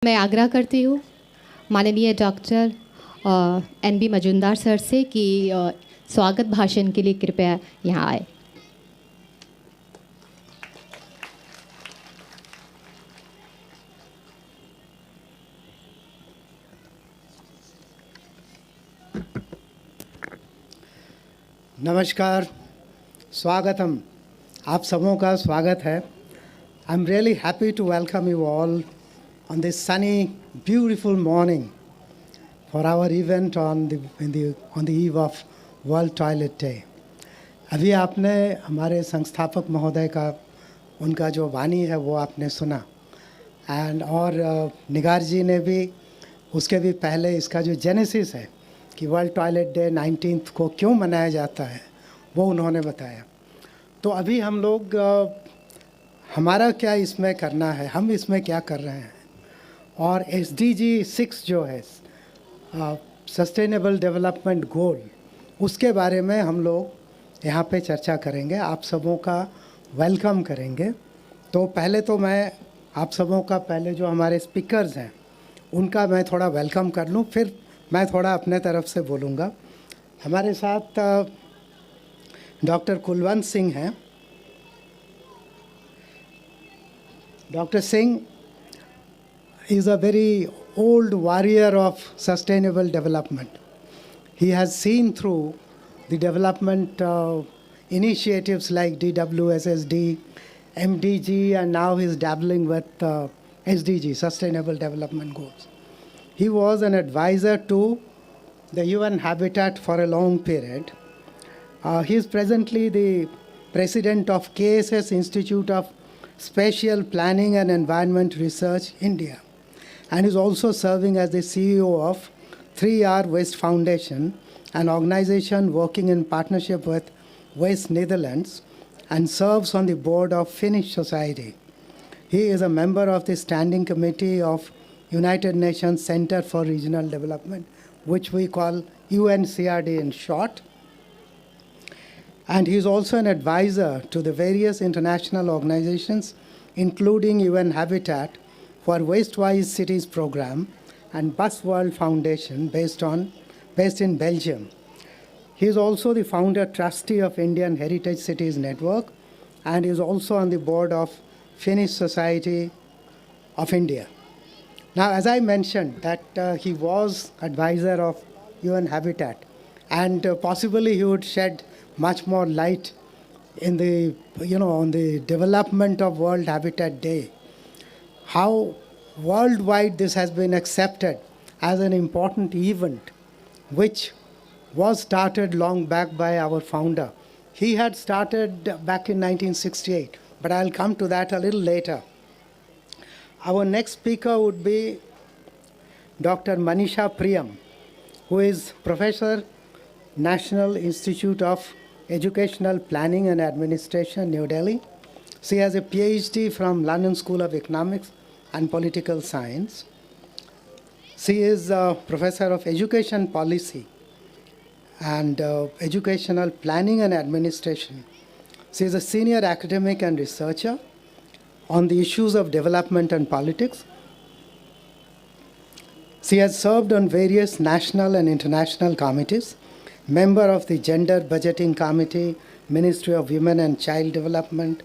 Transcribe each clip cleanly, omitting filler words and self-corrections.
मैं आग्रह करती हूँ माननीय डॉक्टर NB मजुमदार सर से कि स्वागत भाषण के लिए कृपया यहाँ आए। नमस्कार, स्वागतम। आप सबों का स्वागत है। I am really happy to welcome you all on this sunny, beautiful morning for our event on the eve of World Toilet Day. अभी आपने हमारे संस्थापक महोदय का उनका जो वाणी है वो आपने सुना और निगार जी ने भी उसके भी पहले इसका जो जेनेसिस है कि वर्ल्ड टॉयलेट डे 19 को क्यों मनाया जाता है वो उन्होंने बताया। तो अभी हम लोग हमारा क्या इसमें करना है, हम इसमें क्या कर रहे हैं और SDG 6 जो है सस्टेनेबल डेवलपमेंट गोल, उसके बारे में हम लोग यहाँ पे चर्चा करेंगे, आप सबों का वेलकम करेंगे। तो पहले तो मैं आप सबों का पहले जो हमारे स्पीकर्स हैं उनका मैं थोड़ा वेलकम कर लूँ, फिर मैं थोड़ा अपने तरफ से बोलूँगा। हमारे साथ डॉक्टर कुलवंत सिंह हैं। Doctor Singh is a very old warrior of sustainable development. He has seen through the development initiatives like DWSSD, MDG, and now he's dabbling with SDG, Sustainable Development Goals. He was an advisor to the UN Habitat for a long period. He is presently the president of KSS Institute of Spatial Planning and Environment Research, India, and is also serving as the CEO of 3R Waste Foundation, an organization working in partnership with Waste Netherlands, and serves on the board of Finnish Society. He is a member of the Standing Committee of United Nations Center for Regional Development, which we call UNCRD in short. And he is also an advisor to the various international organizations, including UN Habitat for Waste-Wise Cities program and Bus World Foundation based in Belgium. He is also the founder trustee of Indian Heritage Cities Network and is also on the board of Finnish Society of India. Now, as I mentioned, that he was advisor of UN Habitat, and possibly he would shed much more light in the, on the development of World Habitat Day. How worldwide this has been accepted as an important event, which was started long back by our founder. He had started back in 1968, but I'll come to that a little later. Our next speaker would be Dr. Manisha Priyam, who is Professor, National Institute of Educational Planning and Administration, New Delhi. She has a PhD from London School of Economics and Political Science. She is a Professor of Education Policy and Educational Planning and Administration. She is a senior academic and researcher on the issues of development and politics. She has served on various national and international committees, member of the Gender Budgeting Committee, Ministry of Women and Child Development,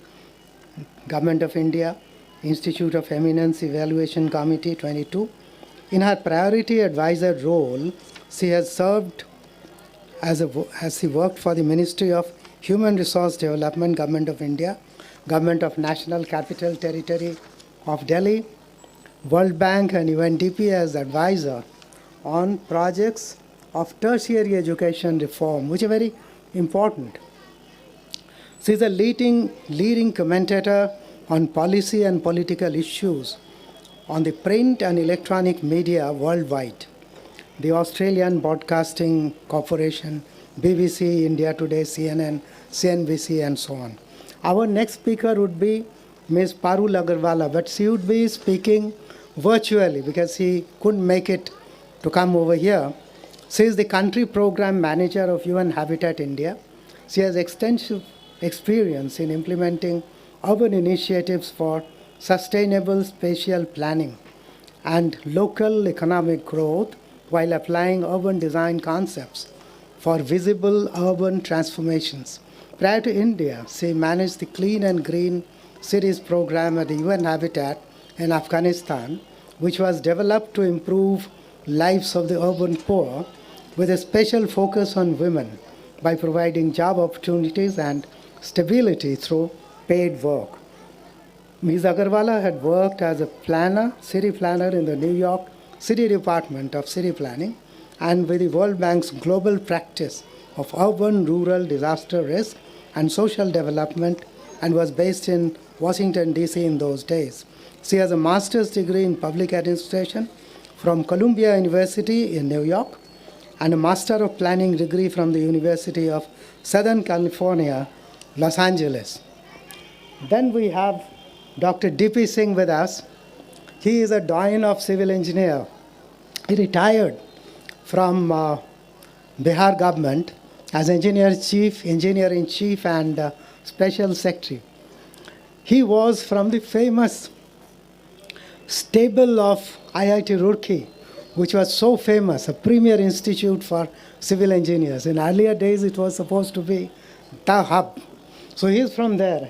Government of India, Institute of Eminence Evaluation Committee 22. In her priority advisor role, she has served as she worked for the Ministry of Human Resource Development, Government of India, Government of National Capital Territory of Delhi, World Bank and UNDP as advisor on projects of tertiary education reform, which are very important. She is a leading commentator on policy and political issues on the print and electronic media worldwide, the Australian Broadcasting Corporation, BBC, India Today, CNN, CNBC, and so on. Our next speaker would be Ms. Parul Agarwala, but she would be speaking virtually because she couldn't make it to come over here. She is the country program manager of UN Habitat India. She has extensive experience in implementing urban initiatives for sustainable spatial planning and local economic growth while applying urban design concepts for visible urban transformations. Prior to India, she managed the Clean and Green Cities program at the UN Habitat in Afghanistan, which was developed to improve lives of the urban poor with a special focus on women by providing job opportunities and stability through paid work. Ms. Agarwala had worked as a planner, city planner in the New York City Department of City Planning and with the World Bank's global practice of urban rural disaster risk and social development, and was based in Washington, D.C. in those days. She has a master's degree in public administration from Columbia University in New York and a Master of Planning degree from the University of Southern California, Los Angeles. Then we have Dr. D.P. Singh with us. He is a doyen of civil engineer. He retired from Bihar government as engineer-in-chief and special secretary. He was from the famous stable of IIT Roorkee, which was so famous, a premier institute for civil engineers. In earlier days, it was supposed to be the hub. So he's from there.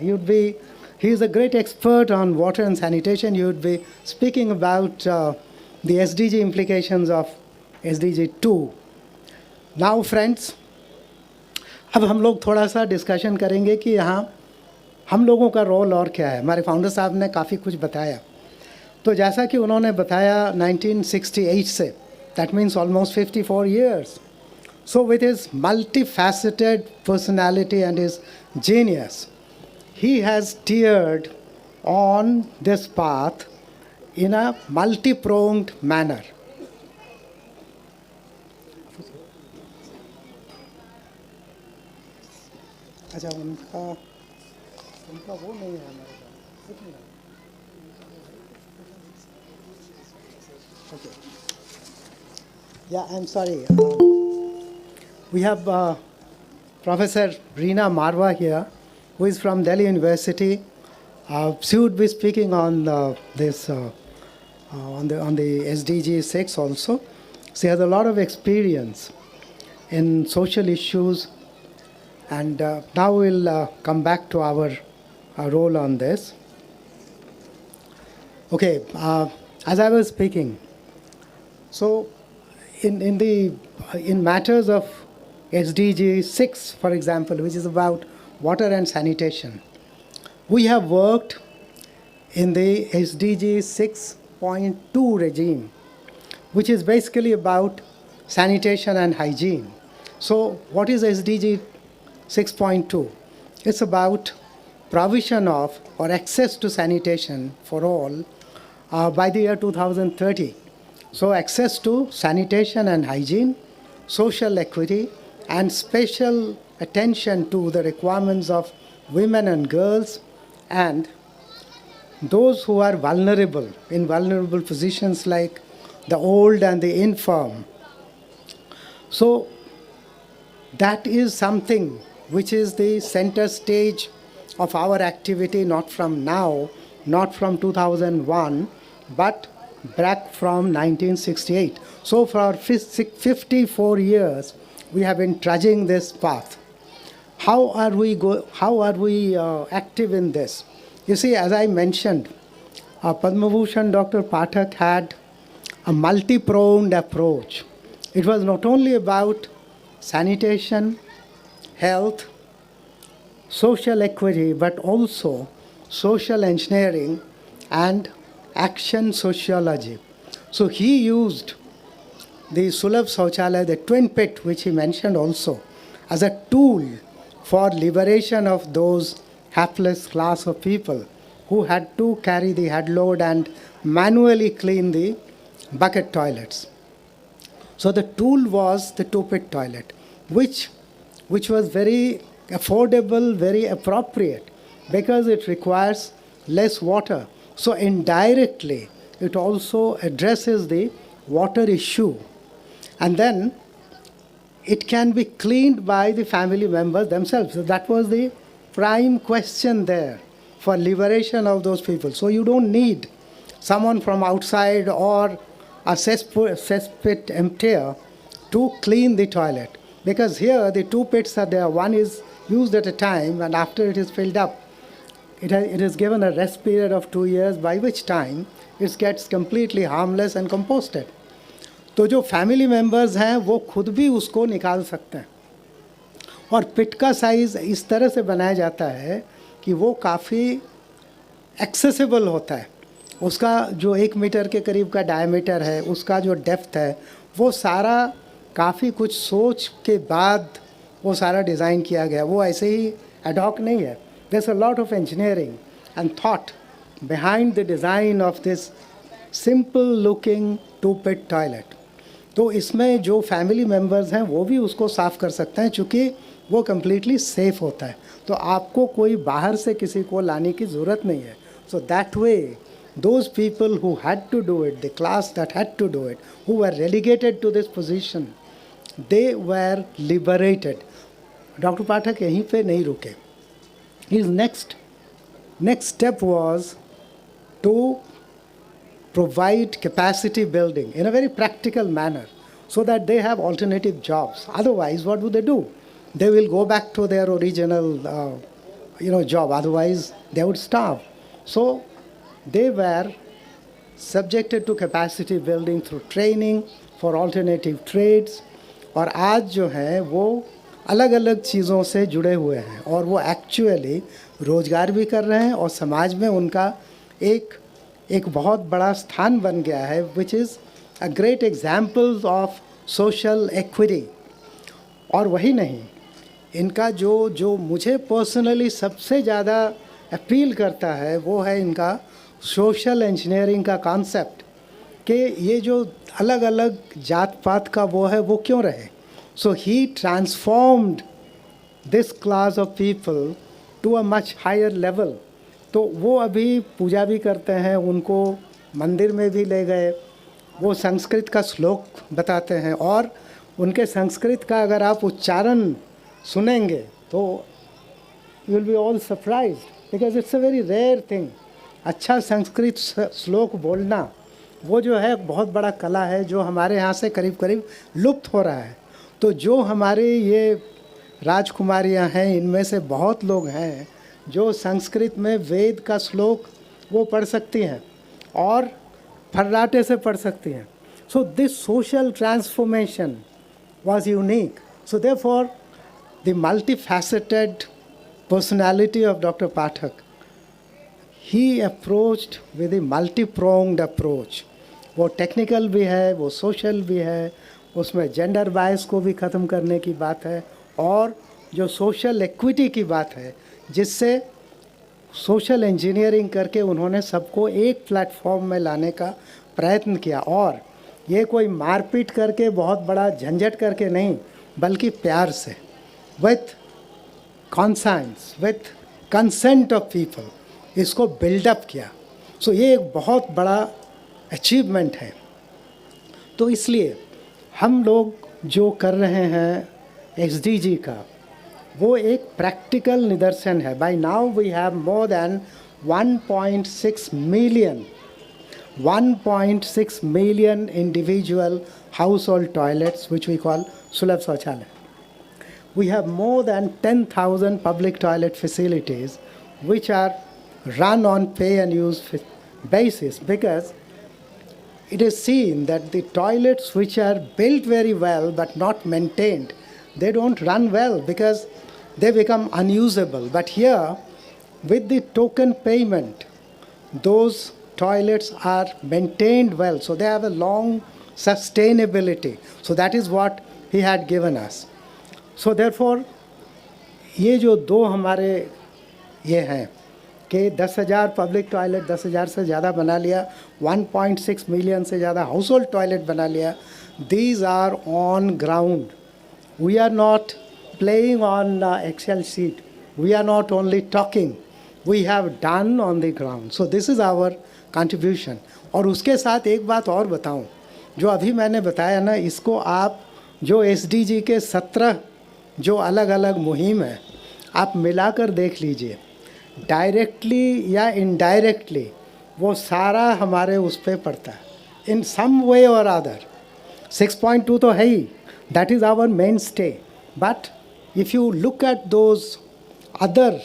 He's a great expert on water and sanitation. He would be speaking about the SDG implications of SDG 2. Now, friends, अब हम लोग थोड़ा सा discussion करेंगे कि यहाँ हम लोगों का रोल और क्या है. हमारे फाउंडर साहब ने काफ़ी कुछ बताया. तो जैसा कि उन्होंने बताया 1968 से, that means almost 54 years. So with his multifaceted personality and his genius, he has steered on this path in a multi-pronged manner. अच्छा उनका वो नहीं है हमारे पास. Okay. Yeah, I'm sorry. We have Professor Reena Marwa here, who is from Delhi University. She would be speaking on this on the SDG 6 also. She has a lot of experience in social issues, and now we'll come back to our role on this. Okay, as I was speaking, so in matters of SDG 6, for example, which is about water and sanitation, we have worked in the SDG 6.2 regime, which is basically about sanitation and hygiene. So what is SDG 6.2? It's about provision of or access to sanitation for all by the year 2030. So access to sanitation and hygiene, social equity, and special attention to the requirements of women and girls and those who are vulnerable, in vulnerable positions like the old and the infirm. So that is something which is the center stage of our activity, not from now, not from 2001, but back from 1968. So for 54 years, we have been trudging this path. How are we active in this? You see, as I mentioned, Padma Bhushan Dr. Pathak had a multi-pronged approach. It was not only about sanitation, health, social equity, but also social engineering and action sociology. So he used the Sulabh Sauchalaya, the twin pit, which he mentioned also, as a tool for liberation of those hapless class of people who had to carry the head load and manually clean the bucket toilets. So the tool was the two-pit toilet, which was very affordable, very appropriate, because it requires less water. So indirectly, it also addresses the water issue. And then it can be cleaned by the family members themselves. So that was the prime question there for liberation of those people. So you don't need someone from outside or a cesspit emptier to clean the toilet. Because here the two pits are there, one is used at a time, and after it is filled up, it is given a rest period of 2 years, by which time it gets completely harmless and composted. तो जो family members हैं वो खुद भी उसको निकाल सकते हैं, और पिट का साइज़ इस तरह से बनाया जाता है कि वो काफ़ी एक्सेसिबल होता है. उसका जो 1 मीटर के करीब का डायमीटर है, उसका जो डेप्थ है, वो सारा काफ़ी कुछ सोच के बाद वो सारा डिज़ाइन किया गया. वो ऐसे ही एडॉक नहीं है. There's a lot of engineering and thought behind the design of this simple looking 2-pit toilet. तो इसमें जो फैमिली मेम्बर्स हैं वो भी उसको साफ़ कर सकते हैं, चूँकि वो कम्प्लीटली सेफ़ होता है. तो आपको कोई बाहर से किसी को लाने की ज़रूरत नहीं है. So that way those people who had to do it, the class that had to do it, who were relegated to this position, they were liberated. Dr. Pathak यहीं पे नहीं रुके. His next step was to provide capacity building in a very practical manner so that they have alternative jobs. Otherwise, what do? They will go back to their original job. Otherwise, they would starve. So they were subjected to capacity building through training for alternative trades. और आज जो है वो अलग अलग चीज़ों से जुड़े हुए हैं और वो एक्चुअली रोज़गार भी कर रहे हैं और समाज में उनका एक बहुत बड़ा स्थान बन गया है, which is a great example of social equity. और वही नहीं, इनका जो मुझे पर्सनली सबसे ज़्यादा अपील करता है वो है इनका सोशल इंजीनियरिंग का कॉन्सेप्ट, कि ये जो अलग अलग जात पात का वो है वो क्यों रहे. So he transformed this class of people to a much higher level. तो वो अभी पूजा भी करते हैं, उनको मंदिर में भी ले गए, वो संस्कृत का श्लोक बताते हैं और उनके संस्कृत का अगर आप उच्चारण सुनेंगे तो you will be all surprised because it's a very rare thing. अच्छा संस्कृत श्लोक बोलना वो जो है बहुत बड़ा कला है जो हमारे यहाँ से करीब करीब लुप्त हो रहा है. तो जो हमारे ये राजकुमारियाँ हैं, इनमें से बहुत लोग हैं जो संस्कृत में वेद का श्लोक वो पढ़ सकती हैं और फर्राटे से पढ़ सकती हैं. So this social transformation was unique. So therefore, the multifaceted personality of Dr. Pathak, he approached with a multi-pronged approach. वो टेक्निकल भी है, वो सोशल भी है, उसमें जेंडर बायस को भी ख़त्म करने की बात है और जो सोशल इक्विटी की बात है, जिससे सोशल इंजीनियरिंग करके उन्होंने सबको एक प्लेटफॉर्म में लाने का प्रयत्न किया. और ये कोई मारपीट करके बहुत बड़ा झंझट करके नहीं, बल्कि प्यार से, with conscience, with consent of people, इसको बिल्डअप किया. सो ये एक बहुत बड़ा अचीवमेंट है. तो इसलिए हम लोग जो कर रहे हैं SDG का, वो एक प्रैक्टिकल निदर्शन है. By now we have more than 1.6 million individual household toilets, which we call Sulabh Shauchalaya. We have more than 10,000 public toilet facilities which are run on pay and use basis, because it is seen that the toilets which are built very well but not maintained, they don't run well because they become unusable. But here, with the token payment, those toilets are maintained well, so they have a long sustainability. So that is what he had given us. So therefore, ये जो दो हमारे ये हैं कि 10,000 public toilet 10,000 से ज़्यादा बना लिया, 1.6 मिलियन से ज़्यादा हाउस होल्ड टॉयलेट बना लिया, these are on ground. We are not playing on Excel sheet. We are not only talking. We have done on the ground. So this is our contribution. और उसके साथ एक बात और बताऊं, जो अभी मैंने बताया ना, इसको आप जो SDG के 17 जो अलग अलग मुहिम है, आप मिलाकर देख लीजिए. डायरेक्टली या इनडायरेक्टली वो सारा हमारे उस पे पड़ता है इन सम वे और अदर. 6.2 तो है ही, that is our mainstay. But if you look at those other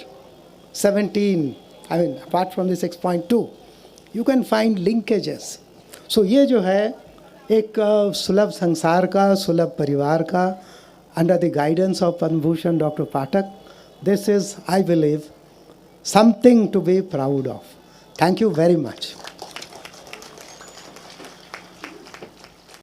17, I mean apart from the 6.2, you can find linkages. So ये जो है एक सुलभ संसार का, सुलभ परिवार का, under the guidance of Padma Bhushan Dr. Pathak, this is, I believe, something to be proud of. Thank you very much.